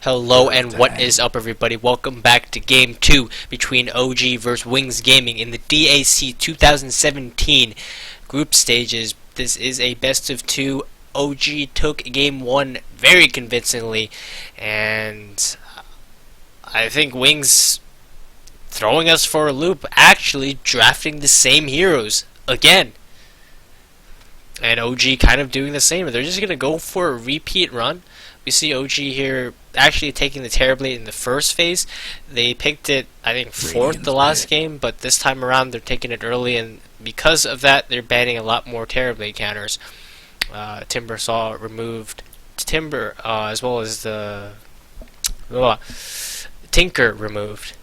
Hello and what is up, everybody? Welcome back to Game 2 between OG vs Wings Gaming in the DAC 2017 group stages. This is a best of 2. OG took Game 1 very convincingly, and I think Wings throwing us for a loop, actually drafting the same heroes again. And OG kind of doing the same. They're just going to go for a repeat run. We see OG here actually taking the Terrorblade in the first phase. They picked it, I think, 4th the last game, but this time around they're taking it early, and because of that, they're banning a lot more Terrorblade counters. Timber Saw removed, Timber, as well as the Tinker removed.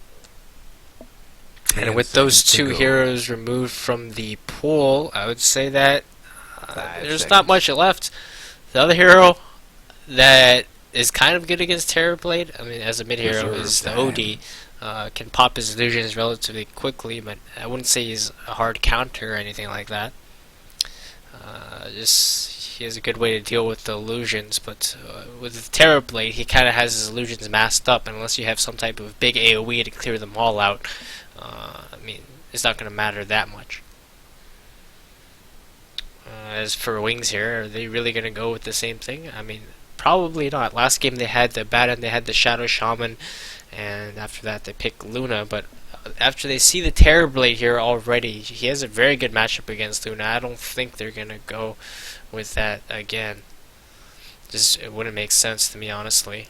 And with those two heroes removed from the pool, I would say that there's not much left. The other hero that is kind of good against Terrorblade, I mean, as a mid hero, is the OD. Can pop his illusions relatively quickly, but I wouldn't say he's a hard counter or anything like that. He has a good way to deal with the illusions, but with Terrorblade, he kind of has his illusions masked up, and unless you have some type of big AoE to clear them all out, I mean, it's not going to matter that much. As for Wings here, are they really going to go with the same thing? I mean, probably not. Last game they had the Baton, they had the Shadow Shaman, and after that they picked Luna, but after they see the Terrorblade here already, he has a very good matchup against Luna. I don't think they're going to go with that again. It wouldn't make sense to me, honestly.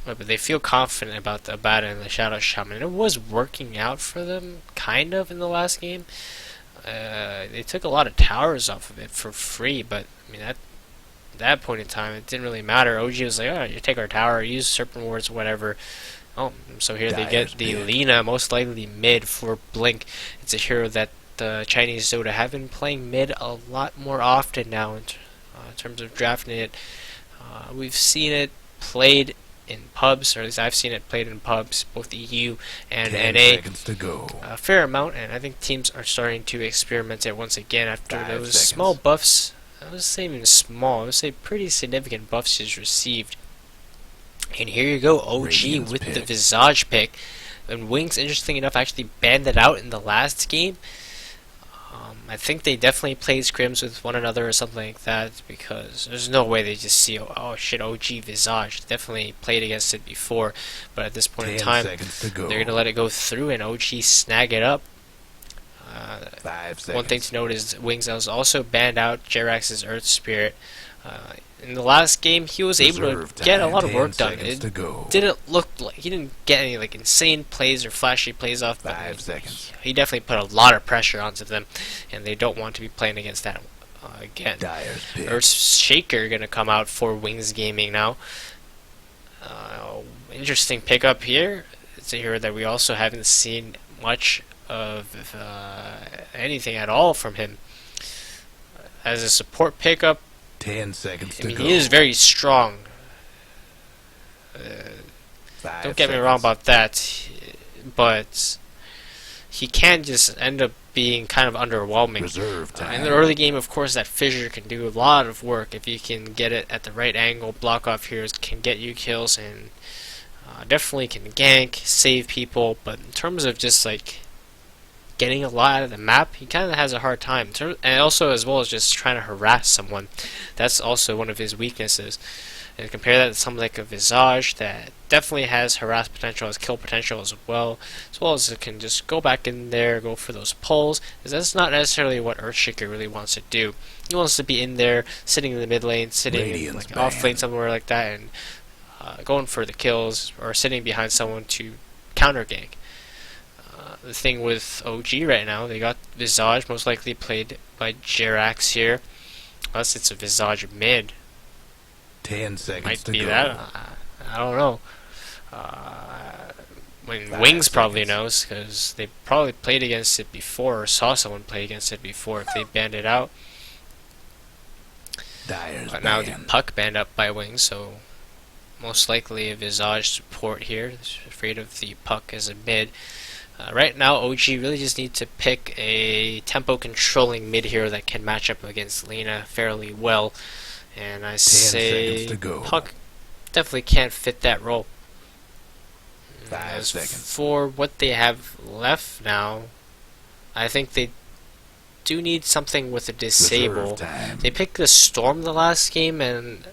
But they feel confident about the Baton and the Shadow Shaman. It was working out for them, kind of, in the last game. They took a lot of towers off of it for free, but I mean, at that point in time, it didn't really matter. OG was like, oh, you take our tower, use Serpent Wards, whatever. Oh, so here they get the Lina, most likely mid for Blink. It's a hero that the Chinese Dota have been playing mid a lot more often now in terms of drafting it. We've seen it played in pubs, or at least I've seen it played in pubs, both EU and NA, a fair amount, and I think teams are starting to experiment it once again after those small buffs. I would say even small, I would say pretty significant buffs he's received. And here you go, OG with the Visage pick, and Wings, interesting enough, actually banned it out in the last game. I think they definitely played scrims with one another or something like that, because there's no way they just see, oh shit, OG Visage. Definitely played against it before, but at this point in time, they're going to let it go through and OG snag it up. One thing to note is Wings was also banned out Jerax's Earth Spirit. In the last game, he was able to get a lot of work done. It didn't look like he didn't get any like insane plays or flashy plays off, but he definitely put a lot of pressure onto them, and they don't want to be playing against that again. Earth Shaker gonna come out for Wings Gaming now. Interesting pickup here. It's a hero that we also haven't seen much of anything at all from him. As a support pickup, 10 seconds to go. He is very strong. Don't get me wrong about that, but he can just end up being kind of underwhelming. In the early game, of course, that fissure can do a lot of work if you can get it at the right angle. Block off heroes can get you kills, and definitely can gank, save people, but in terms of just like getting a lot out of the map, he kind of has a hard time. And also, as well as just trying to harass someone, that's also one of his weaknesses. And compare that to something like a Visage that definitely has harass potential, has kill potential as well as it can just go back in there, go for those pulls. Because that's not necessarily what Earthshaker really wants to do. He wants to be in there, sitting in the mid lane, sitting in, like off lane somewhere like that, and going for the kills, or sitting behind someone to counter gank. The thing with OG right now, they got Visage, most likely played by Jerax here. Unless it's a Visage mid. 10 seconds might to be go. That. I don't know. Wings probably knows, because they probably played against it before, or saw someone play against it before if they banned it out. But now the Puck banned up by Wings, so most likely a Visage support here. Afraid of the Puck as a mid. Right now, OG really just need to pick a tempo-controlling mid hero that can match up against Lina fairly well. And I say Puck definitely can't fit that role. 5 seconds. For what they have left now, I think they do need something with a Reserve disable. time. They picked the Storm the last game, and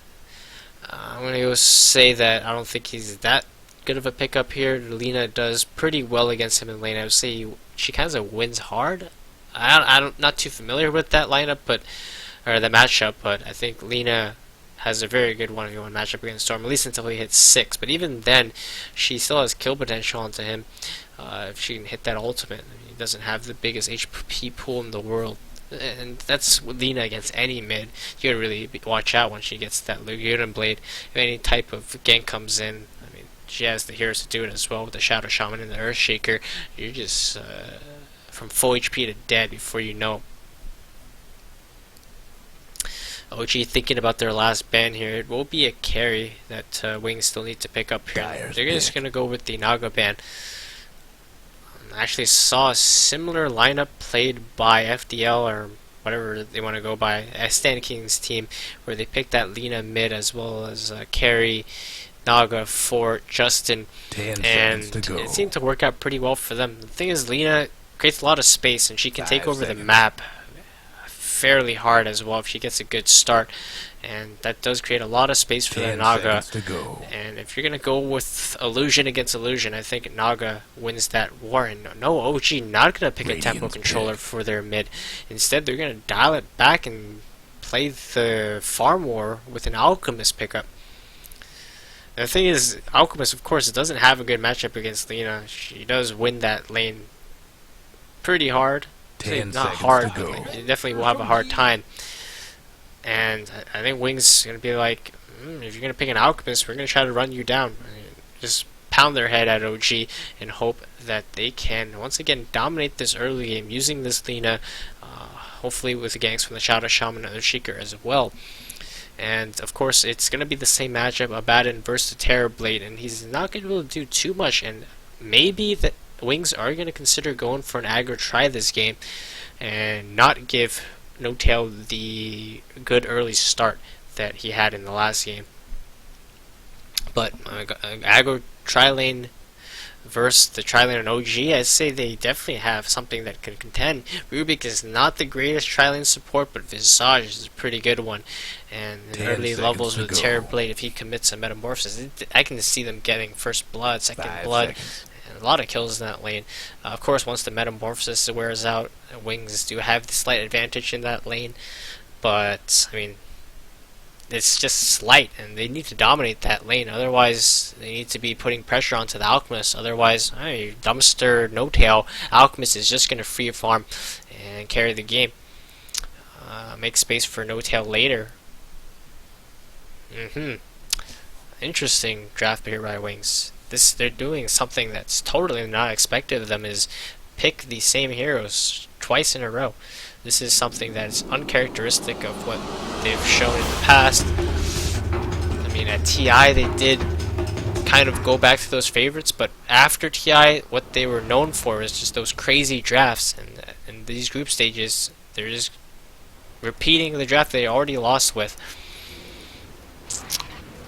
I'm going to go say that I don't think he's that good of a pickup here. Lena does pretty well against him in lane. I would say she kind of wins hard. I'm not too familiar with that lineup, or the matchup, but I think Lena has a very good 1v1 matchup against Storm, at least until he hits 6. But even then, she still has kill potential onto him if she can hit that ultimate. I mean, he doesn't have the biggest HP pool in the world. And that's Lena against any mid. You gotta really watch out when she gets that Laguna Blade. If any type of gank comes in, I mean, she has the heroes to do it as well with the Shadow Shaman and the Earth Shaker. You're just from full HP to dead before you know. OG thinking about their last ban here. It will be a carry that Wings still need to pick up here. Dyer's They're just pick. going to go with the Naga ban. I actually saw a similar lineup played by FDL or whatever they want to go by, Stan King's team, where they picked that Lena mid as well as carry Naga for Justin, 10 and seconds to go. it seemed to work out pretty well for them. The thing is, Lena creates a lot of space and she can take 5 over the seconds. map fairly hard as well if she gets a good start, and that does create a lot of space for the 10 Naga. seconds to go. And if you're gonna go with illusion against illusion, I think Naga wins that war. And no, OG not gonna pick a tempo Radiant's controller pick. for their mid. Instead, they're gonna dial it back and play the farm war with an alchemist pickup. The thing is, alchemist, of course, doesn't have a good matchup against Lena. She does win that lane pretty hard. 10 Not seconds hard, to go. but you definitely will have a hard time. And I think Wings is going to be like, if you're going to pick an Alchemist, we're going to try to run you down. Just pound their head at OG and hope that they can, once again, dominate this early game using this Lena, hopefully with the ganks from the Shadow Shaman and the Sheikah as well. And, of course, it's going to be the same matchup, Abaddon versus the Terror Blade, and he's not going to be able to do too much, and maybe the Wings are going to consider going for an aggro try this game and not give No Tail the good early start that he had in the last game. But aggro tri lane versus the tri lane on OG, I'd say they definitely have something that can contend. Rubik is not the greatest tri lane support, but Visage is a pretty good one. And in 10 early seconds levels to with go. Terror Blade, if he commits a metamorphosis, I can see them getting first blood, second 5 blood. seconds. A lot of kills in that lane. Of course, once the metamorphosis wears out, Wings do have the slight advantage in that lane. But, I mean, it's just slight, and they need to dominate that lane. Otherwise, they need to be putting pressure onto the Alchemist. Otherwise, hey, dumpster, no tail. Alchemist is just going to free farm and carry the game. Make space for no tail later. Interesting draft here by Wings. They're doing something that's totally not expected of them, is pick the same heroes twice in a row. This is something that is uncharacteristic of what they've shown in the past. I mean, at TI they did kind of go back to those favorites, but after TI, what they were known for is just those crazy drafts, and in these group stages, they're just repeating the draft they already lost with.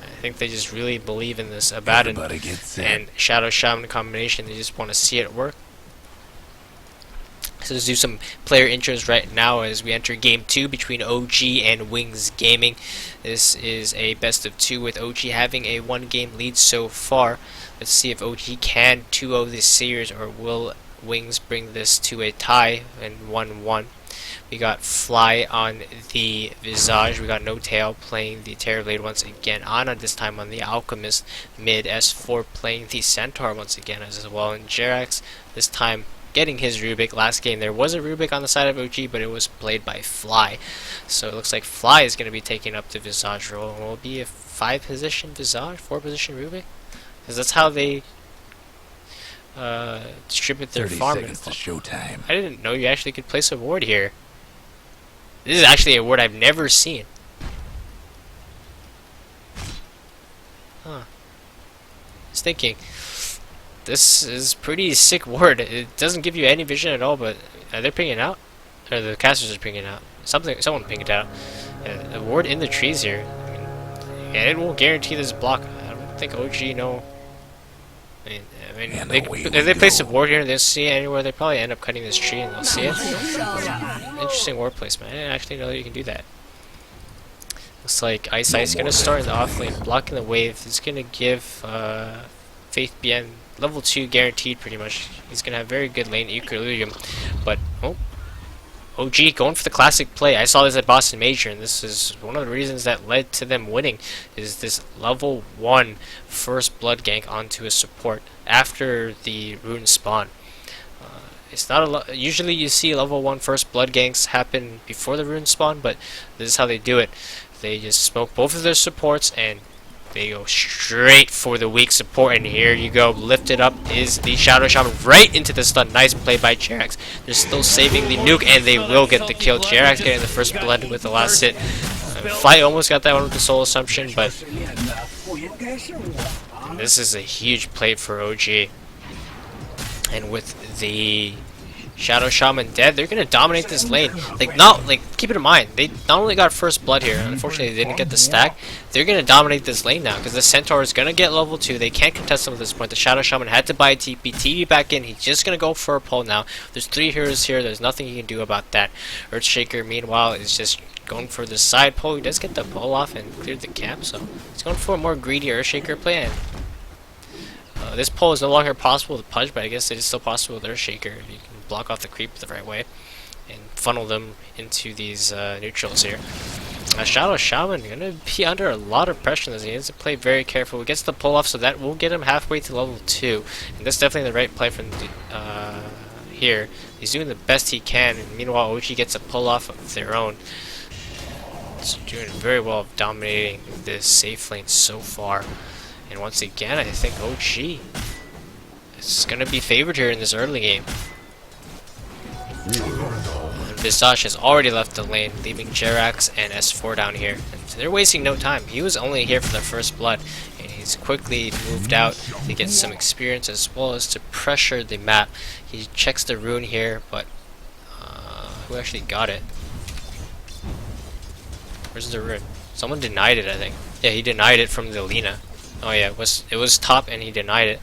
I think they just really believe in this Abaddon Everybody gets set. and Shadow Shaman combination. They just want to see it work. So let's do some player intros right now as we enter Game 2 between OG and Wings Gaming. This is a best of 2 with OG having a 1-game lead so far. Let's see if OG can 2-0 this series, or will Wings bring this to a tie and 1-1. We got Fly on the Visage. We got No Tail playing the Terror Blade once again. Ana this time on the Alchemist. Mid S4 playing the Centaur once again as well. And Jerax this time getting his Rubik. Last game there was a Rubik on the side of OG, but it was played by Fly. So it looks like Fly is going to be taking up the Visage role. And will it be a 5-position Visage, 4-position Rubik? Because that's how they distribute their 30 farm. seconds to showtime. I didn't know you actually could place a ward here. This is actually a ward I've never seen. Huh. I was thinking, this is pretty sick ward. It doesn't give you any vision at all, but are they pinging out? Or the casters are pinging out? Someone pinged out. The ward in the trees here. I mean, yeah, it won't guarantee this block. think OG know. And they, away if we they place a go. ward here and they'll see it anywhere, they probably end up cutting this tree and they'll see it. Interesting ward placement. I didn't actually know that you can do that. Looks like Ice Ice gonna start in the off lane, blocking the wave. It's gonna give Faith BN level 2 guaranteed pretty much. He's gonna have very good lane equilibrium. But OG going for the classic play. I saw this at Boston Major, and this is one of the reasons that led to them winning, is this level 1 first blood gank onto a support after the rune spawn. It's not a usually you see level 1 first blood ganks happen before the rune spawn, but this is how they do it. They just smoke both of their supports and they go straight for the weak support, and here you go. Lifted up is the Shadow Shaman right into the stun. Nice play by Jerax. They're still saving the nuke, and they will get the kill. Jerax getting the first blood with the last hit. Fight almost got that one with the soul assumption, but this is a huge play for OG. And with the Shadow Shaman dead, they're gonna dominate this lane. Keep it in mind, they not only got first blood here, unfortunately they didn't get the stack. They're gonna dominate this lane now because the Centaur is gonna get level 2. They can't contest him at this point. The Shadow Shaman had to buy a TP back in. He's just gonna go for a pull now. There's 3 heroes here. There's nothing he can do about that. Earthshaker, meanwhile, is just going for the side pull. He does get the pull off and cleared the camp, so he's going for a more greedy Earthshaker play. And this pull is no longer possible with Pudge, but I guess it is still possible with Earthshaker. You can block off the creep the right way and funnel them into these neutrals here. Shadow Shaman going to be under a lot of pressure in this. He has to play very careful. He gets the pull off, so that will get him halfway to level 2. And that's definitely the right play from here. He's doing the best he can, and meanwhile OG gets a pull off of their own. It's doing very well of dominating this safe lane so far. And once again, I think OG is going to be favored here in this early game. Visage has already left the lane, leaving Jerax and S4 down here. And they're wasting no time. He was only here for the first blood, and he's quickly moved out to get some experience as well as to pressure the map. He checks the rune here, but who actually got it? Where's the rune? Someone denied it, I think. Yeah, he denied it from the Lina. Oh yeah, it was top and he denied it.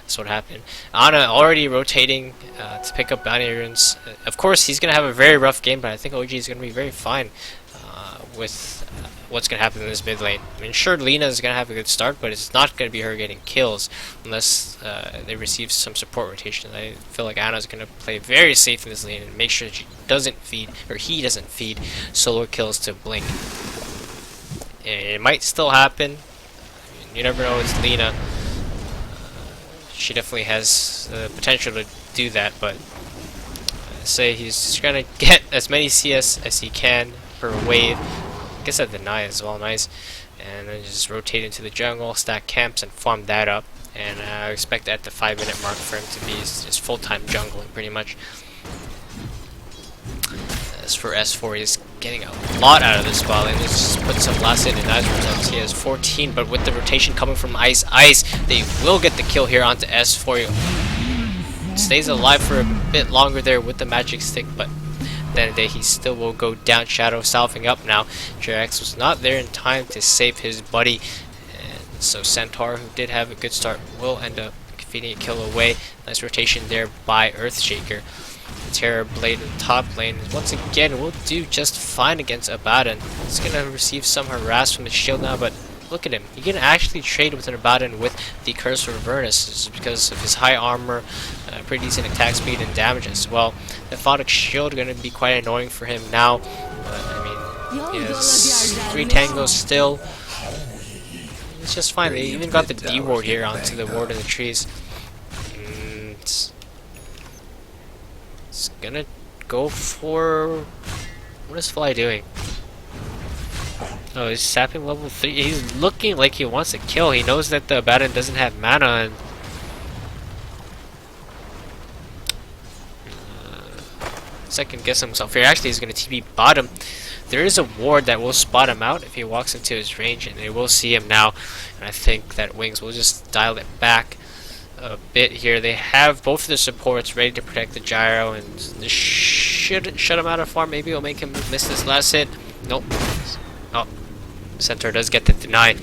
That's what happened. Ana already rotating to pick up bounty runes. Of course, he's going to have a very rough game, but I think OG is going to be very fine with what's going to happen in this mid lane. I mean, sure, Lina is going to have a good start, but it's not going to be her getting kills unless they receive some support rotation. I feel like Ana is going to play very safe in this lane and make sure that she doesn't feed, or he doesn't feed, solo kills to Blink. It might still happen. You never know, it's Lina. She definitely has the potential to do that, but I say he's just gonna get as many CS as he can per wave. I guess I deny as well, nice. And then just rotate into the jungle, stack camps, and farm that up. And I expect at the 5-minute mark for him to be just full-time jungling, pretty much. As for S4, he's getting a lot out of this spot lane. Let's just put some last in and nice results. He has 14, but with the rotation coming from Ice, they will get the kill here onto S4. Stays alive for a bit longer there with the magic stick, but at the end of the day, he still will go down. Shadow salving up now. Jerax was not there in time to save his buddy, and so Centaur, who did have a good start, will end up feeding a kill away. Nice rotation there by Earthshaker. Terror Blade in the top lane once again will do just fine against Abaddon. He's gonna receive some harass from the shield now, but look at him. He can actually trade with an Abaddon with the Curse of Avernus. This is because of his high armor, pretty decent attack speed and damage as well. The Photic Shield gonna be quite annoying for him now, but I mean, he has 3 tangos still. It's just fine. They even got the D ward here onto the ward in the trees. It's gonna go for... What is Fly doing? Oh, he's sapping level 3. He's looking like he wants to kill. He knows that the Abaddon doesn't have mana and... second guess himself here. Actually, he's gonna TP bottom. There is a ward that will spot him out if he walks into his range, and they will see him now. And I think that Wings will just dial it back a bit here. They have both of the supports ready to protect the gyro, and this should shut him out of farm. Maybe it'll make him miss this last hit. Nope. Oh, Centaur does get the deny.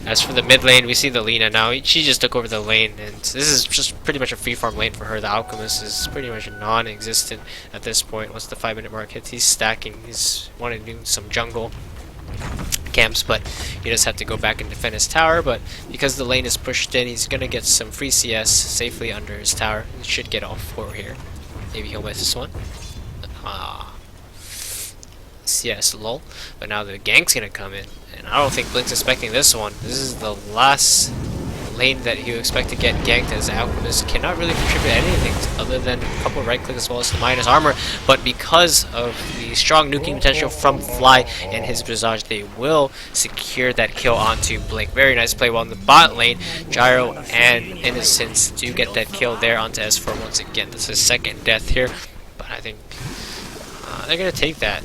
As for the mid lane, we see the Lina now. She just took over the lane, and this is just pretty much a free farm lane for her. The Alchemist is pretty much non-existent at this point. Once the 5-minute mark hits, he's stacking. He's wanting to do some jungle camps, but he does have to go back and defend his tower. But because the lane is pushed in, he's gonna get some free CS safely under his tower. He should get all 4 here. Maybe he'll miss this one. CS lol. But now the gank's gonna come in, and I don't think Blink's expecting this one. This is the last lane that you expect to get ganked, as Alchemist cannot really contribute anything other than a couple right click as well as the minus armor. But because of the strong nuking potential from Fly and his Visage, they will secure that kill onto Blink. Very nice play. While in the bot lane, Gyro and Innocence do get that kill there onto S4 once again. This is second death here, but I think they're gonna take that.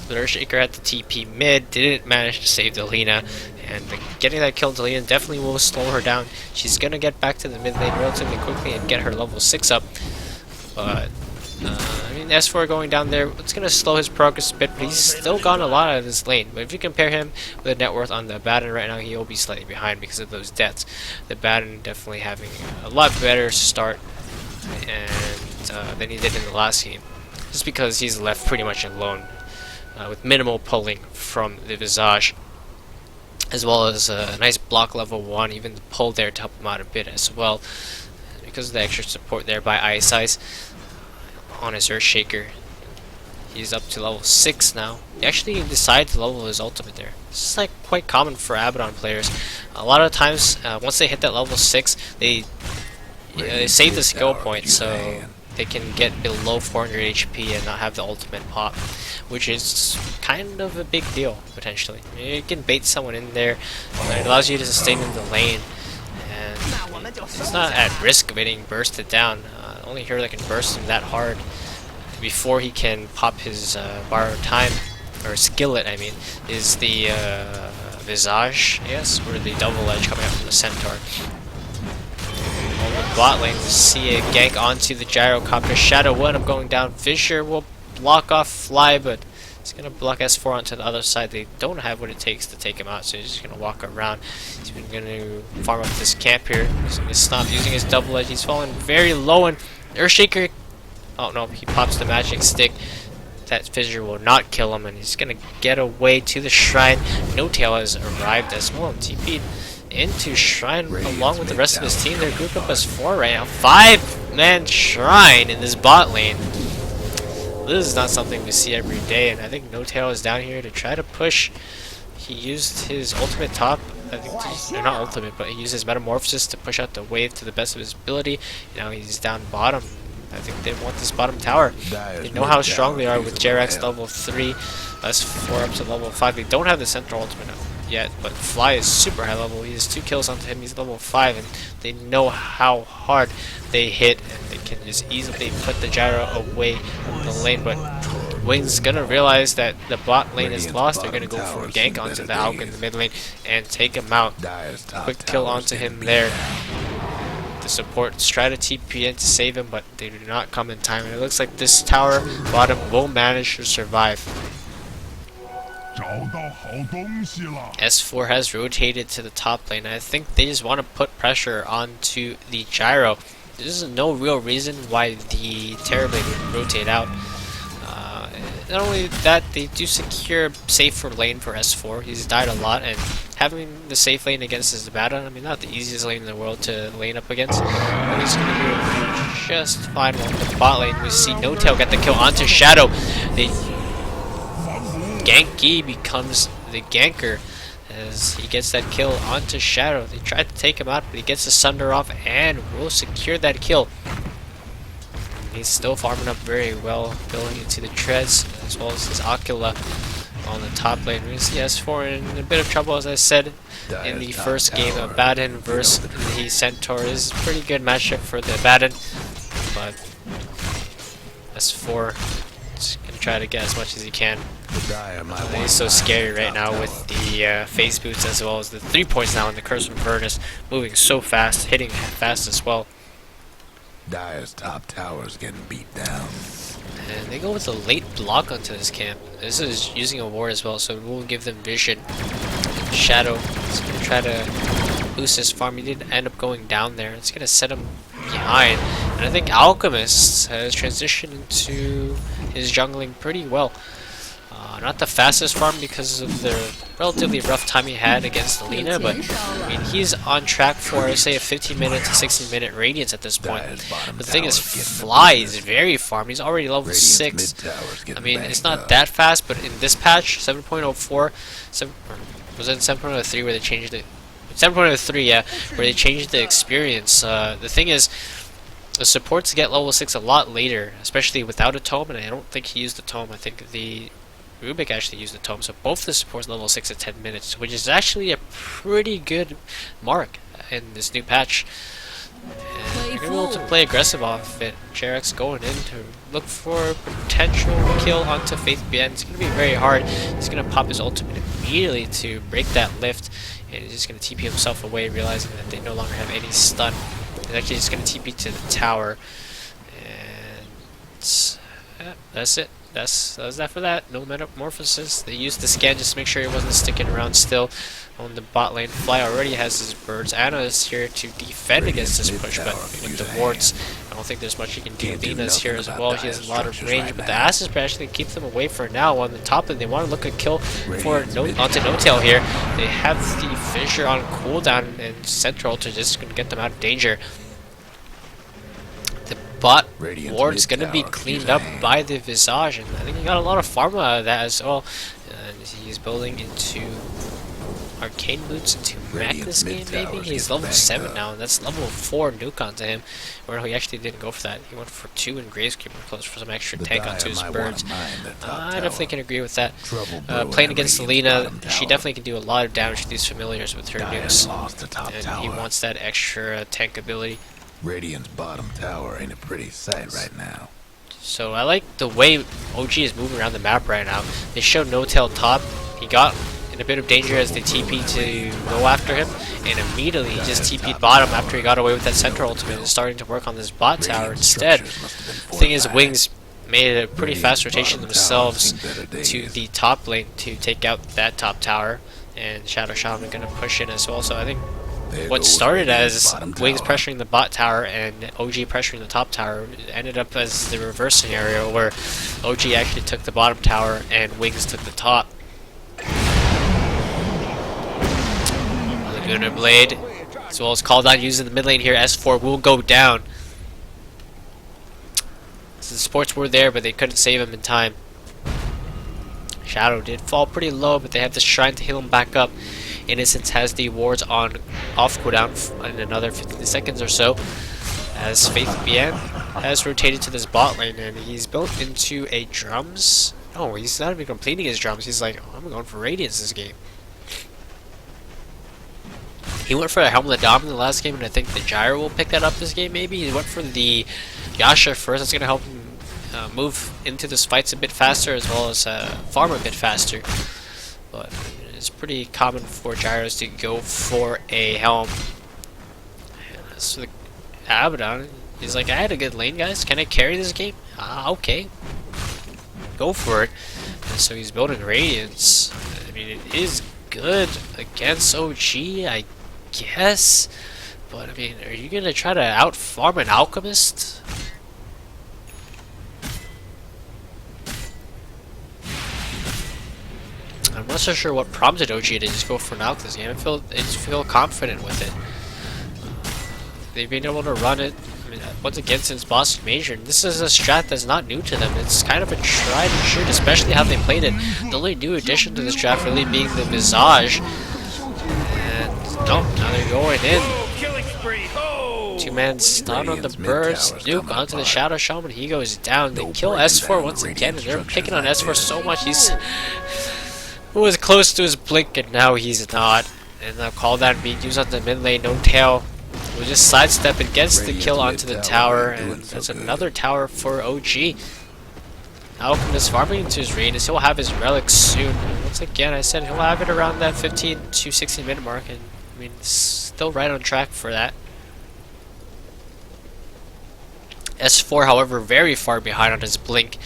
The Earthshaker at the TP mid didn't manage to save the Lina, and getting that kill to Lina definitely will slow her down. She's gonna get back to the mid lane relatively quickly and get her level 6 up. But I mean, S4 going down there, it's gonna slow his progress a bit, but he's still gotten a lot out of this lane. But if you compare him with the net worth on the Baron right now, he will be slightly behind because of those deaths. The Baron definitely having a lot better start and than he did in the last game, just because he's left pretty much alone. With minimal pulling from the Visage, as well as a nice block level 1, even the pull there to help him out a bit as well, because of the extra support there by Ice Ice on his Earthshaker. He's up to level 6 now. He actually decided to level his ultimate there. This is like quite common for Abaddon players. A lot of times, once they hit that level 6, they save the skill point, so they can get below 400 HP and not have the ultimate pop, which is kind of a big deal, potentially. You can bait someone in there, it allows you to sustain in the lane, and it's not at risk of getting bursted down. The only hero that can burst him that hard before he can pop his borrowed time, or skillet I mean, is the Visage, yes, or the double edge coming out from the Centaur. On the bot lane, we see a gank onto the Gyrocopter. Shadow will end up going down. Fissure will block off Fly, but he's going to block S4 onto the other side. They don't have what it takes to take him out, so he's just going to walk around. He's going to farm up this camp here. He's going to stop using his double edge. He's falling very low, and Earthshaker, oh no, he pops the magic stick. That Fissure will not kill him, and he's going to get away to the shrine. No Tail has arrived as well and TP'd into Shrine along with the rest of his team. They're grouped up as 4 right now. 5-man Shrine in this bot lane. This is not something we see every day, and I think No Tail is down here to try to push. He used his ultimate top, I think, or not ultimate, but he used his metamorphosis to push out the wave to the best of his ability. Now he's down bottom. I think they want this bottom tower. They know how strong they are with Jerax level 3, S4 up to level 5. They don't have the Central ultimate yet, but Fly is super high level. He has 2 kills onto him. He's level 5, and they know how hard they hit, and they can just easily put the Gyro away from the lane. But Wing's gonna realize that the bot lane is lost. They're gonna go for a gank onto the Alk in the mid lane and take him out. Quick kill onto him there. The support try to TP in to save him, but they do not come in time, and it looks like this tower bottom will manage to survive. S4 has rotated to the top lane. I think they just want to put pressure onto the Gyro. There's no real reason why the Terrorblade would rotate out. Not only that, they do secure a safer lane for S4. He's died a lot, and having the safe lane against his Abaddon, I mean, not the easiest lane in the world to lane up against, but he's going to do just fine. While in the bot lane, we see No Tail get the kill onto Shadow. Ganky becomes the ganker as he gets that kill onto Shadow. They tried to take him out, but he gets the Sunder off and will secure that kill. He's still farming up very well, building into the treads, as well as his Ocula on the top lane. We see S4 in a bit of trouble, as I said in the first game. Abaddon versus the Centaur is a pretty good matchup for the Abaddon, but S4 is going to try to get as much as he can. He's so scary right now with the phase boots, as well as the 3 points now in the Curse of Avernus, moving so fast, hitting fast as well. Dire's top tower's getting beat down. And they go with a late block onto this camp. This is using a ward as well, so it will give them vision. Shadow He's gonna try to boost his farm. He did end up going down there. It's gonna set him behind. And I think Alchemist has transitioned into his jungling pretty well. Not the fastest farm because of the relatively rough time he had against Lina, but I mean he's on track for say a 15-minute to 16-minute radiance at this point. But the thing is, Fly is very farm. He's already level 6. I mean it's not that fast, but in this patch 7.04, was it 7.03 where they changed it? 7.03, yeah, where they changed the experience. The thing is, the supports get level 6 a lot later, especially without a tome, and I don't think he used the tome. I think the Rubik actually used the tome, so both the supports level 6 at 10 minutes, which is actually a pretty good mark in this new patch. And you're able to play aggressive off it. Jarek's going in to look for a potential kill onto Faith BN. It's going to be very hard. He's going to pop his ultimate immediately to break that lift, and he's just going to TP himself away, realizing that they no longer have any stun. He's actually just going to TP to the tower, and yeah, that's it. That was that for that. No metamorphosis. They used the scan just to make sure he wasn't sticking around still on the bot lane. Fly already has his birds. Anna is here to defend against this push, but with the wards, I don't think there's much he can do. Lina's here as well. He has a lot of range, but the Asses actually keep them away for now. On the top, and they want to look a kill for onto No Tail here. They have the Fissure on cooldown, and Central to just going to get them out of danger. Bot ward's gonna be cleaned up by the Visage, and I think he got a lot of farm out of that as well. And he's building into Arcane Boots into Mac this game, maybe? He's level 7 now, and that's level 4 nuke onto him. Or no, he actually didn't go for that. He went for 2 in Graveskeeper Close for some extra tank onto his birds. I definitely can agree with that. Playing against Lina, she definitely can do a lot of damage to these familiars with her nukes. And he wants that extra tank ability. Radiant's bottom tower ain't a pretty sight right now. So I like the way OG is moving around the map right now. They showed No Tail top. He got in a bit of danger as they TP to go after him, and immediately he just TP'd bottom after he got away with that center ultimate and starting to work on this bot tower instead. The thing is, Wings made a pretty fast rotation themselves to the top lane to take out that top tower, and Shadow Shaman gonna push in as well. So I think what started as Wings pressuring the bot tower and OG pressuring the top tower ended up as the reverse scenario where OG actually took the bottom tower and Wings took the top. Laguna Blade, as well as called out using the mid lane here. S4 will go down. So the supports were there, but they couldn't save him in time. Shadow did fall pretty low, but they have the Shrine to heal him back up. Innocence has the wards on off cooldown in another 15 seconds or so, as Faith BN has rotated to this bot lane, and he's built into a drums. Oh, he's not even completing his drums. He's like, oh, I'm going for Radiance this game. He went for a Helmet Dom in the last game, and I think the Gyro will pick that up this game maybe. He went for the Yasha first. That's going to help him move into this fights a bit faster, as well as farm a bit faster. But it's pretty common for Gyros to go for a Helm. And so Abaddon is like, I had a good lane, guys. Can I carry this game? Okay. Go for it. And so he's building Radiance. I mean, it is good against OG, I guess. But, I mean, are you going to try to out-farm an Alchemist? I'm not so sure what prompted OG to just go for an Alch this game. I just feel confident with it. They've been able to run it. I mean, once again, since Boston Major, and this is a strat that's not new to them. It's kind of a tried and true, especially how they played it. The only new addition to this strat really being the Visage. And no, now they're going in. Two-man stun on the birds. Nuke onto the Shadow Shaman. He goes down. They kill S4 once again, and they're picking on S4 so much. He's was close to his blink, and now he's not. And now call that being used on the mid lane. No Tail will just sidestep and gets the kill onto the tower, and that's another tower for OG. Alchemist farming into his Radiance. He'll have his relics soon. And once again, I said he'll have it around that 15 to 16 minute mark, and I mean, still right on track for that. S4, however, very far behind on his blink.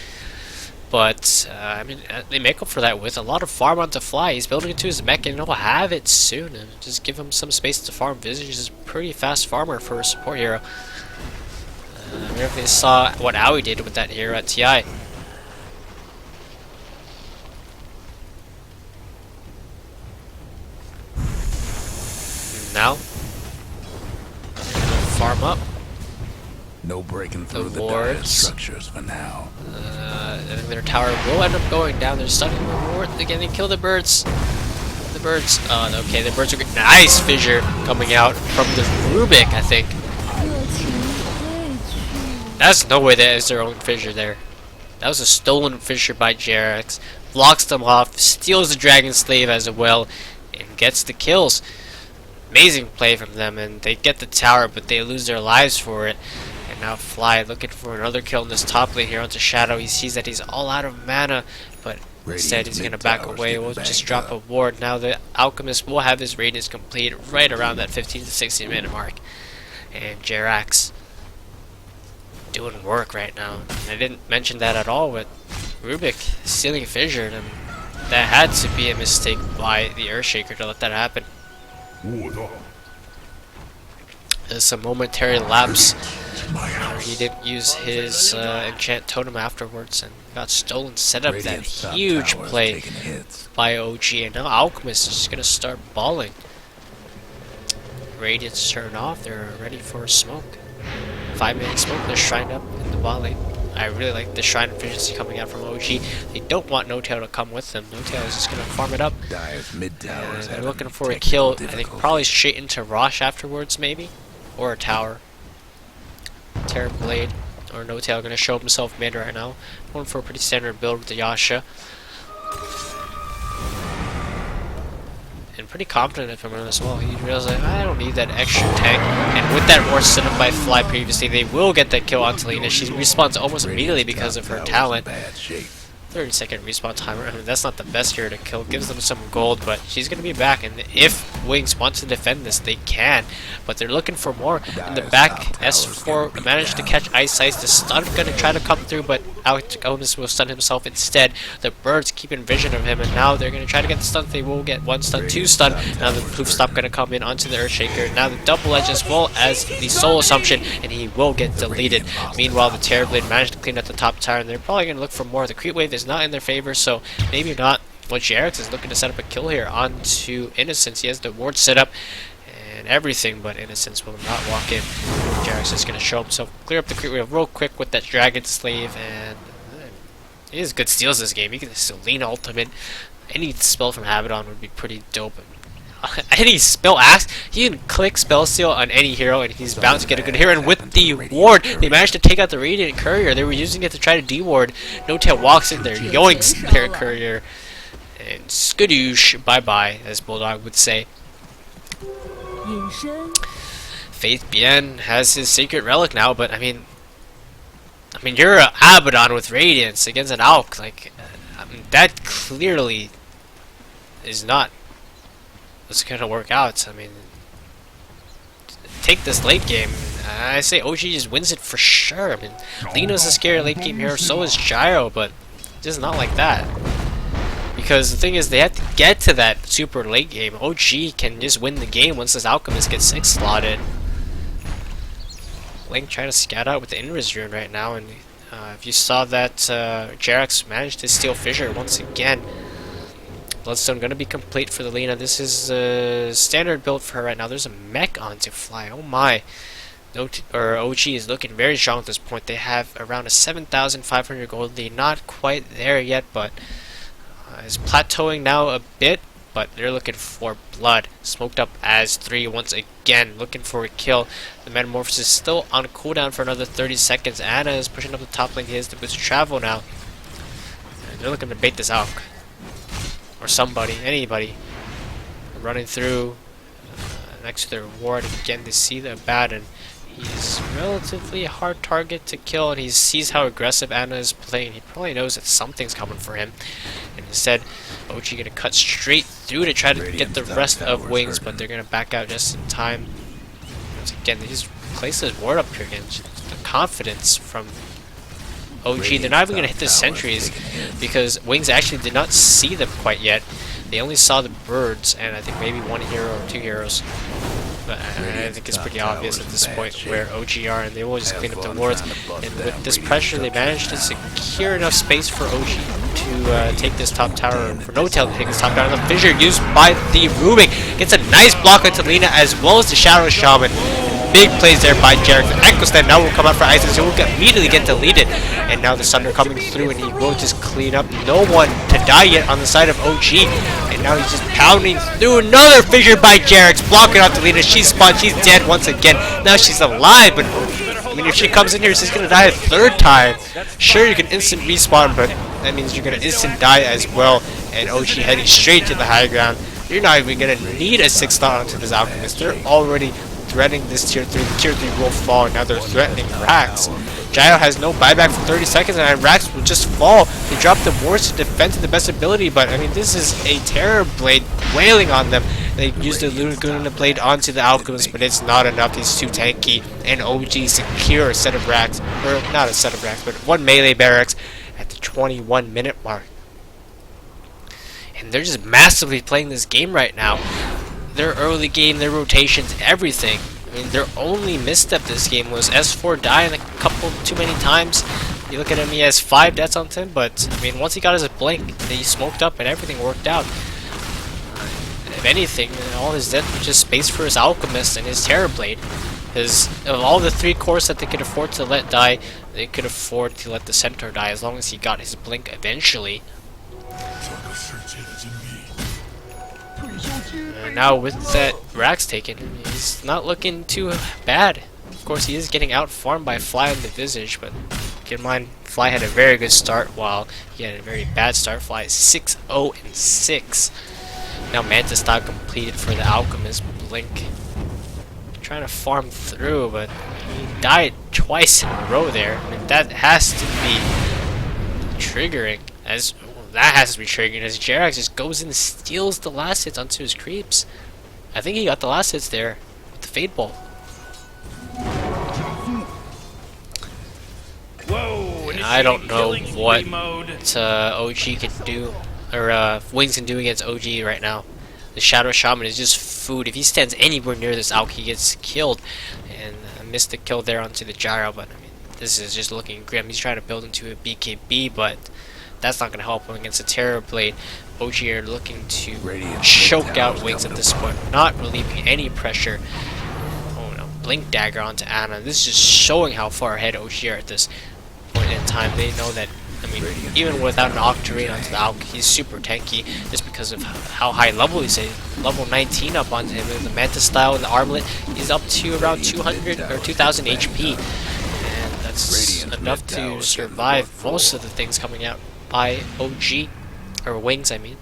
But, I mean, they make up for that with a lot of farm on to fly. He's building into his mech and he'll have it soon. And just give him some space to farm. Visage is a pretty fast farmer for a support hero. I don't know if they saw what Aoi did with that hero at TI. Now, farm up. No breaking through the dire wards. structures for now. I think their tower will end up going down. They're stunning the ward. Again, they kill the birds. The birds. Oh, okay, the birds are good. Nice fissure coming out from the Rubik, I think. That's no way that is their own fissure there. That was a stolen fissure by JRX. Blocks them off, steals the Dragon Slave as well, and gets the kills. Amazing play from them, and they get the tower, but they lose their lives for it. And now Fly looking for another kill in this top lane here onto Shadow. He sees that he's all out of mana, but instead he's going to back away. We'll just drop a ward. Now the Alchemist will have his Radiance complete right around that 15 to 16 minute mark. And Jerax doing work right now. I didn't mention that at all with Rubik stealing Fissure, and that had to be a mistake by the Earthshaker to let that happen. There's some momentary lapse where he didn't use his enchant totem afterwards and got stolen. Set up that huge play by OG, and now Alchemist is just gonna start balling. Radiance turned off. They're ready for a smoke. 5-minute smoke. They're shrined up in the bot lane. I really like the shrine efficiency coming out from OG. They don't want No Tail to come with them. No Tail is just gonna farm it up. They're looking for a kill. I think probably straight into Rosh afterwards, maybe, or a tower. Terror Blade or No Tail gonna show himself mid right now. Going for a pretty standard build with the Yasha. And pretty confident of him as well. He realizes, like, I don't need that extra tank. And with that ward set up by Fly previously, they will get that kill onto Lina. She respawns almost immediately because of her talent. 30-second respawn timer. I mean, that's not the best hero to kill. Gives them some gold, but she's going to be back. And if Wings wants to defend this, they can. But they're looking for more. In the back, S4 managed to catch Ice Ice. The stun going to try to come through, but Alchemist will stun himself instead. The birds keep in vision of him, and now they're going to try to get the stun. They will get 1 stun, 2 stun. Now the Poof Stop going to come in onto the Earthshaker. Now the double edge as well as the Soul Assumption, and he will get deleted. Meanwhile, the Terrorblade managed to clean up the top tower, and they're probably going to look for more. The creep wave is not in their favor, so maybe not. Well, Jerax is looking to set up a kill here onto Innocence. He has the ward set up and everything, but Innocence will not walk in. Jerax is going to show himself, clear up the creep wave real quick with that Dragon Slave, and he has good steals this game. He can still lean ultimate. Any spell from Abaddon would be pretty dope. Any spell axe, he can click spell steal on any hero and he's bound to get a good hero. And with the ward, they managed to take out the Radiant Courier. They were using it to try to de-ward. No Tail walks in there, yoinks their Courier, and skadoosh, bye-bye, as Bulldog would say. Faith Bien has his Sacred Relic now, but I mean, you're an Abaddon with Radiance against an Alk. Like, I mean, that clearly is not what's gonna work out. I mean, take this late game. I say OG just wins it for sure. I mean, Lino's a scary late game hero, so is Gyro, but just not like that. Because the thing is, they have to get to that super late game. OG can just win the game once this Alchemist gets 6 slotted. Link trying to scout out with the Invis rune right now, and if you saw that, Jerax managed to steal Fissure once again. Bloodstone going to be complete for the Lina. This is a standard build for her right now. There's a mech on to fly. Oh my. OG is looking very strong at this point. They have around a 7,500 gold lead. Not quite there yet, but is plateauing now a bit. But they're looking for blood. Smoked up as 3 once again. Looking for a kill. The Metamorphosis is still on cooldown for another 30 seconds. Anna is pushing up the top lane. He has to boost travel now. And they're looking to bait this out. Or somebody, anybody, running through next to their ward. Again, they see the Abaddon. He's relatively a hard target to kill, and he sees how aggressive Anna is playing. He probably knows that something's coming for him. And instead, OG going to cut straight through to try to get the rest of Wings, but they're going to back out just in time. Once again, they just place his ward up here again. The confidence from OG. They're not even going to hit the sentries because Wings actually did not see them quite yet. They only saw the birds and I think maybe one hero or two heroes. But I think it's pretty obvious at this point where OG are, and they will just clean up the wards. And with this pressure, they managed to secure enough space for OG to take this top tower, for No Tail to take this top tower. The fissure used by the Rubik gets a nice block onto Lina as well as the Shadow Shaman. Big plays there by Jarek. The Echo Stand now will come out for Isaac, so he'll immediately get deleted. And now the Thunder coming through, and he will just clean up. No one to die yet on the side of OG. And now he's just pounding through another fissure by Jarek, blocking out Delina. She's spawned, she's dead once again. Now she's alive, but I mean, if she comes in here, she's gonna die a third time. Sure, you can instant respawn, but that means you're gonna instant die as well. And OG heading straight to the high ground. You're not even gonna need a 6-star onto this Alchemist. They're already threatening this tier 3. The tier 3 will fall, and now they're threatening Rax. Gyro has no buyback for 30 seconds, and Rax will just fall. They drop the wards to defend to the best ability, but I mean, this is a Terror Blade wailing on them. They use the Luna Blade onto the Alchemist, but it's not enough. He's too tanky, and OG secure a set of Rax, or not a set of Rax, but one melee barracks at the 21-minute mark. And they're just massively playing this game right now. Their early game, their rotations, everything. I mean, their only misstep this game was S4 dying a couple too many times. You look at him, he has 5 deaths on him, but I mean, once he got his blink, he smoked up and everything worked out. If anything, all his death was just space for his Alchemist and his Terror Blade. Because of all the 3 cores that they could afford to let die, they could afford to let the Centaur die as long as he got his blink eventually. And now with that Rax taken, he's not looking too bad. Of course, he is getting out farmed by Fly on the Visage, but keep in mind, Fly had a very good start while he had a very bad start. Fly is 6-0-6. Now Mantis style completed for the Alchemist. Blink trying to farm through, but he died twice in a row there. I mean, that has to be triggering as Jerax just goes in and steals the last hits onto his creeps. I think he got the last hits there with the Fade Bolt. Whoa, and I don't know what OG can do, or Wings can do against OG right now. The Shadow Shaman is just food. If he stands anywhere near this Alk, he gets killed. And I missed the kill there onto the Gyro, but I mean, this is just looking grim. He's trying to build into a BKB, but that's not going to help him against a Terror Blade. OG are looking to choke out Wings at this point, not relieving any pressure. Oh no, Blink Dagger onto Ana. This is just showing how far ahead OG are at this point in time. They know that, I mean, even without an Octarine onto the Alk, he's super tanky just because of how high level he's at. Level 19 up onto him with the Mantis style and the Armlet. He's up to around 200 or 2000 HP. And that's enough to survive most of the things coming out by OG, or Wings, I mean.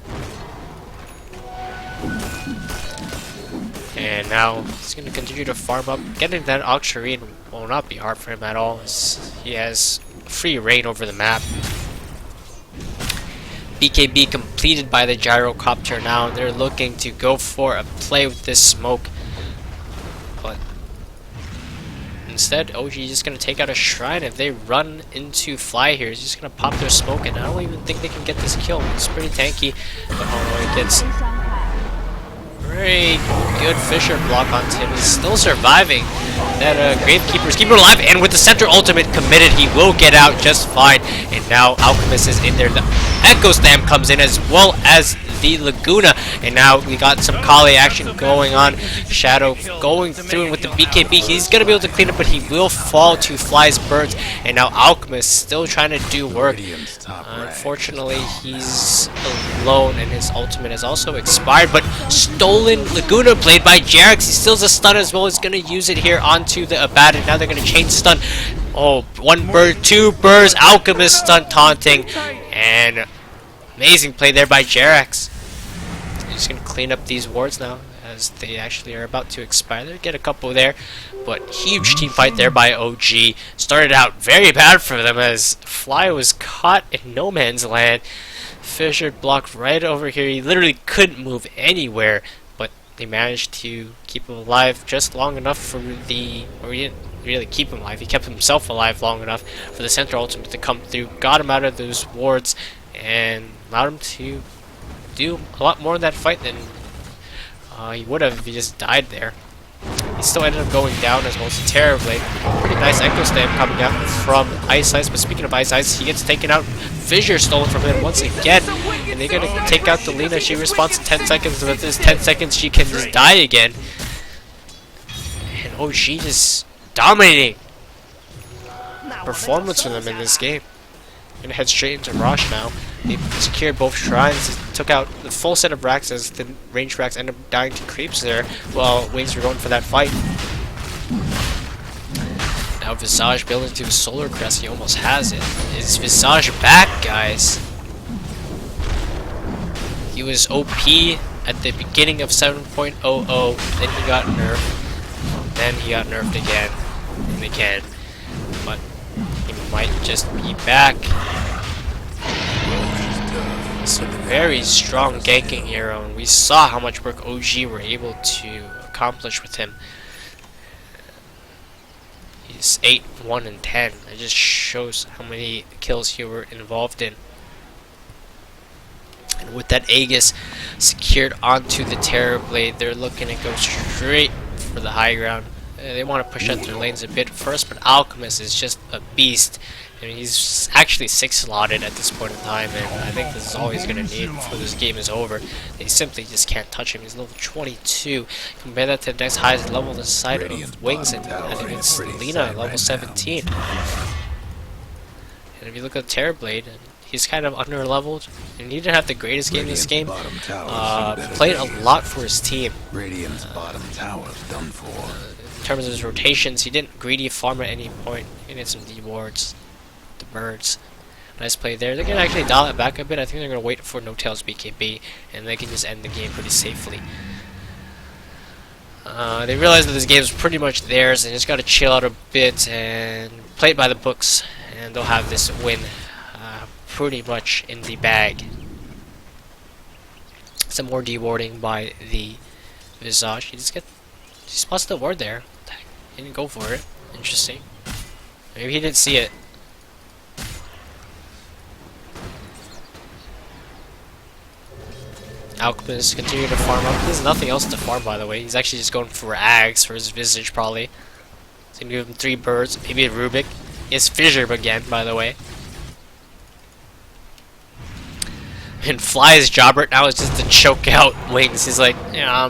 And now he's going to continue to farm up. Getting that Octarine will not be hard for him at all. He has free reign over the map. BKB completed by the Gyrocopter now. They're looking to go for a play with this smoke. But instead, OG is just going to take out a Shrine. If they run into Fly here, he's just going to pop their smoke, and I don't even think they can get this kill. It's pretty tanky, but oh no, it gets very good Fissure block onto him. He's still surviving. That Gravekeeper's keeping him alive, and with the Center Ultimate committed, he will get out just fine. And now Alchemist is in there. The Echo Slam comes in as well as the Laguna, and now we got some Kale action going on. Shadow going through with the BKB. He's gonna be able to clean up, but he will fall to Fly's birds. And now Alchemist still trying to do work. Unfortunately, he's alone, and his ultimate has also expired. But stolen Laguna Blade by Jerax. He still has a stun as well. He's gonna use it here onto the Abad, and now they're gonna change stun. Oh, 1 bird, 2 birds. Alchemist stun taunting, and amazing play there by Jerax. He's going to clean up these wards now, as they actually are about to expire. They get a couple there, but huge team fight there by OG. Started out very bad for them as Fly was caught in no man's land. Fissure blocked right over here. He literally couldn't move anywhere, but they managed to keep him alive just long enough for the... or he didn't really keep him alive. He kept himself alive long enough for the center ultimate to come through, got him out of those wards, and allowed him to do a lot more in that fight than he would have if he just died there. He still ended up going down as well as terribly. Pretty nice Echo Slam coming out from Ice, but speaking of Ice, he gets taken out. Fissure stolen from him once again, and they're gonna take out the Lina. She responds in 10 seconds. With this 10 seconds, she can just die again. And oh, she just dominating performance for them in this game. Gonna head straight into Rosh now. They secured both shrines, took out the full set of racks as the ranged racks end up dying to creeps there while Wings were going for that fight. Now Visage building to the Solar Crest, he almost has it. Is Visage back, guys? He was OP at the beginning of 7.00, then he got nerfed, then he got nerfed again, and again. But he might just be back. Some very strong ganking hero, and we saw how much work OG were able to accomplish with him. He's 8, 1, and 10. It just shows how many kills he were involved in. And with that Aegis secured onto the Terror Blade, they're looking to go straight for the high ground. They want to push out their lanes a bit first, but Alchemist is just a beast. I mean, he's actually 6 slotted at this point in time, and I think this is all he's going to need before this game is over. They simply just can't touch him. He's level 22. Compare that to the next highest level this side of Wings, and I think it's Lina, level 17. And if you look at Terrorblade, he's kind of under-leveled, and he didn't have the greatest game this game. Played a lot for his team. Radiant's bottom tower's done for. In terms of his rotations, he didn't greedy farm at any point. He did some D-wards. The birds. Nice play there. They're going to actually dial it back a bit. I think they're going to wait for No Tails BKB, and they can just end the game pretty safely. They realize that this game is pretty much theirs, and just got to chill out a bit and play it by the books, and they'll have this win pretty much in the bag. Some more dewarding by the Visage. He spots the ward there. He didn't go for it. Interesting. Maybe he didn't see it. Alchemist continue to farm up. There's nothing else to farm, by the way. He's actually just going for Ags for his Visage, probably. He's gonna give him 3 birds, maybe a Rubik. He has Fissure again, by the way. And Fly's job right now is just to choke out Wings. He's like, yeah,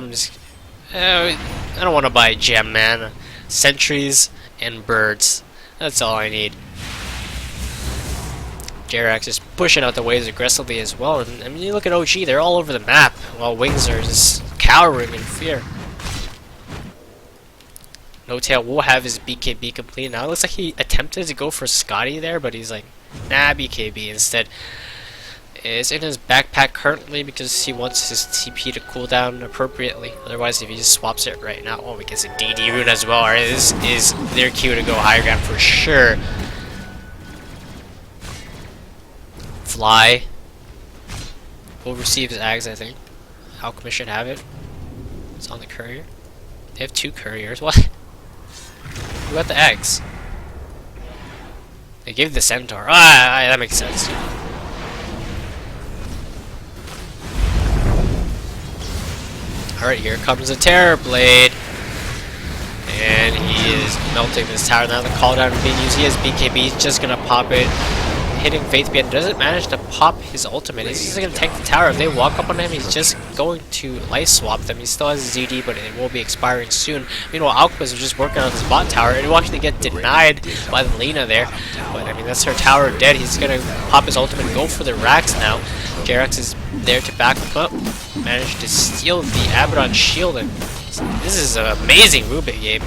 I don't want to buy a gem, man. Sentries and birds. That's all I need. Jerax is pushing out the waves aggressively as well. And I mean, you look at OG, they're all over the map, while Wings are just cowering in fear. No Tail will have his BKB complete. Now it looks like he attempted to go for Scotty there, but he's like, nah, BKB instead. It's in his backpack currently because he wants his TP to cool down appropriately. Otherwise, if he just swaps it right now, oh, he gets a DD rune as well. Right? This is their cue to go higher ground for sure. Fly will receive his Ags, I think. Alchemist should have it. It's on the courier. They have 2 couriers. What? Who got the Ags? They gave the Centaur. Ah, that makes sense. Alright, here comes the Terror Blade. And he is melting this tower. Now the call down being used. He has BKB. He's just going to pop it. Hitting Faith Band doesn't manage to pop his ultimate. He's just going to tank the tower. If they walk up on him, he's just going to life swap them. He still has ZD, but it will be expiring soon. Meanwhile, Alchemist is just working on his bot tower. It will actually get denied by the Lina there. But I mean, that's her tower dead. He's going to pop his ultimate and go for the racks now. Jerax is there to back him up. Managed to steal the Abaddon shield. And this is an amazing Rubik game.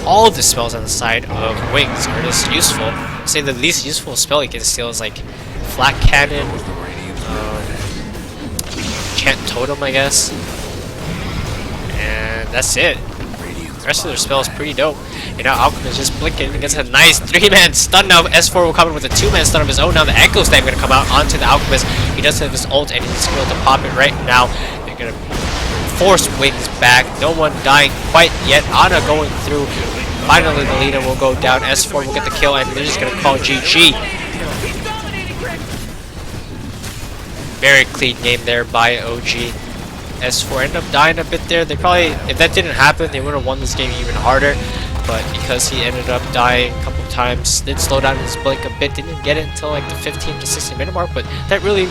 All of the spells on the side of Wings are just useful. I'd say the least useful spell he can steal is like Flak Cannon, Chant Totem, I guess. And that's it. The rest of their spell is pretty dope. And now Alchemist is just blinking and gets a nice 3-man stun. Now S4 will come in with a 2-man stun of his own. Now the Echo Slam going to come out onto the Alchemist. He does have his ult and he's going to pop it right now. They're going to force Wings back. No one dying quite yet. Ana going through. Finally, the leader will go down. S4 will get the kill, and they're just gonna call GG. Very clean game there by OG. S4 ended up dying a bit there. They probably, if that didn't happen, they would have won this game even harder. But because he ended up dying a couple times, did slow down his blink a bit. Didn't get it until like the 15 to 60 minute mark. But that really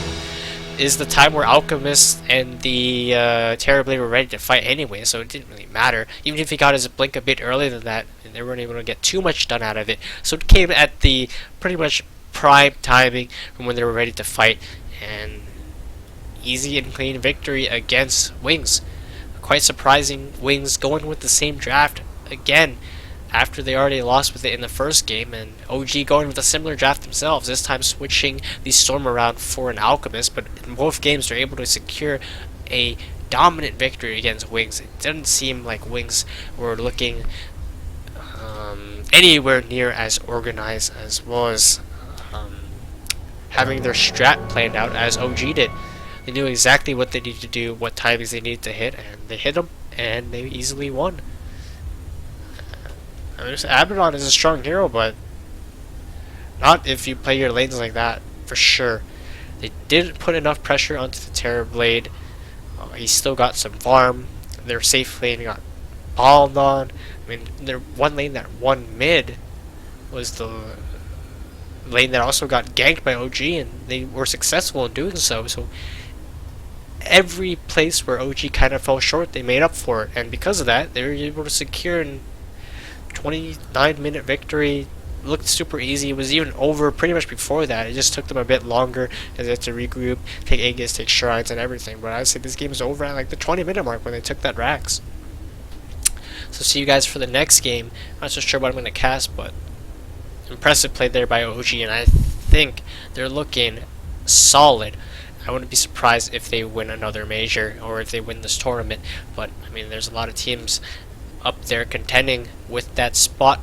is the time where Alchemist and the Terrorblade were ready to fight anyway, so it didn't really matter. Even if he got his blink a bit earlier than that, they weren't able to get too much done out of it. So it came at the pretty much prime timing from when they were ready to fight, and easy and clean victory against Wings. Quite surprising, Wings going with the same draft again after they already lost with it in the first game, and OG going with a similar draft themselves, this time switching the Storm around for an Alchemist, but in both games they're able to secure a dominant victory against Wings. It didn't seem like Wings were looking anywhere near as organized as well as having their strat planned out as OG did. They knew exactly what they needed to do, what timings they needed to hit, and they hit them, and they easily won. Abaddon is a strong hero, but not if you play your lanes like that, for sure. They didn't put enough pressure onto the Terrorblade. He still got some farm. Their safe lane got balled on. I mean, their one lane that won mid was the lane that also got ganked by OG, and they were successful in doing so. So every place where OG kind of fell short, they made up for it, and because of that, they were able to secure an 29-minute victory. Looked super easy. It was even over pretty much before that. It just took them a bit longer as they had to regroup, take Aegis, take Shrines, and everything. But I'd say this game is over at like the 20-minute mark when they took that Rax. So see you guys for the next game. I'm not so sure what I'm going to cast, but impressive play there by OG, and I think they're looking solid. I wouldn't be surprised if they win another major or if they win this tournament. But I mean, there's a lot of teams up there contending with that spot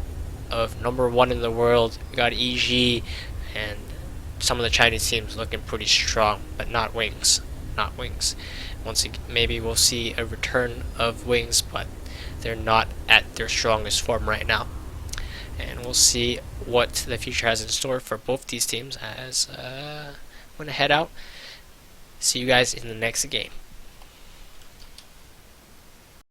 of #1 in the world. We got EG and some of the Chinese teams looking pretty strong, but not Wings. Not Wings. Once again, maybe we'll see a return of Wings, but they're not at their strongest form right now. And we'll see what the future has in store for both these teams as I'm going to head out. See you guys in the next game.